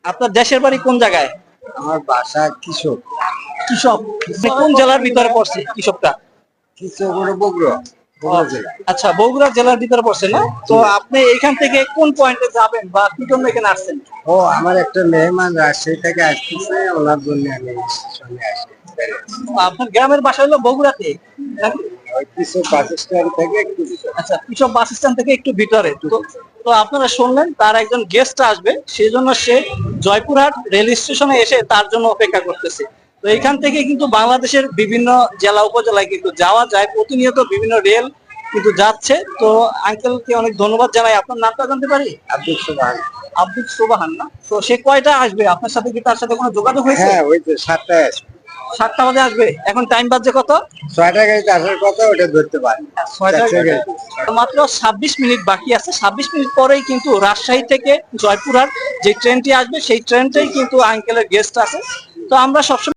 আপনার দেশের বাড়ি কোন জায়গায়? আমার বাসা কৃষক। কৃষক? কোন জেলার ভিতরে পড়ছে কৃষকটা? কৃষক হলো বগুড়া, বগুড়া জেলা। আচ্ছা, বগুড়া জেলার ভিতরে পড়ছে না? তো আপনি এখান থেকে কোন পয়েন্টে যাবেন বা কি জন্য এখানে আসছেন? ও আমার একটা মেহমান রাজশাহী থেকে আসতেছে, ওনার জন্য আমি স্টেশনে আসি। আপনার গ্রামের বাসা হলো বগুড়াতে নাকি? ওই কৃষক বাস স্ট্যান্ড থেকে একটু ভিতরে। আচ্ছা, কৃষক বাস স্ট্যান্ড থেকে একটু ভিতরে। তো তো আপনারা শুনলেন তার একজন গেস্ট আসবে, সেই জন্য সে জয়পুরহাট রেল স্টেশনে এসে তার জন্য অপেক্ষা করতেছে। তো এখান থেকে কিন্তু বাংলাদেশের বিভিন্ন জেলা উপজেলায় কিন্তু যাওয়া যায়, প্রতিনিয়ত বিভিন্ন রেল কিন্তু যাচ্ছে। তো আঙ্কেলকে অনেক ধন্যবাদ জানাই। আপনার নামটা জানতে পারি? আব্দুল সুবহান। আব্দুল সোবাহান না? তো সে কয়টা আসবে? আপনার সাথে কি তার সাথে কোনো যোগাযোগ হয়েছে? হ্যাঁ, ওই তো 7টায় আসবে। 7টা বাজে আসবে। এখন টাইম বাজছে কত? 6টা গাড়িতে আসার কথা, ওটা ধরতে পারি। 6টা। মাত্র 26 মিনিট বাকি আছে। 26 মিনিট পরেই কিন্তু রাজশাহী থেকে জয়পুরহাট যে ট্রেনটি আসবে সেই ট্রেনটাই কিন্তু আঙ্কেলের গেস্ট আছে। তো আমরা সবসময়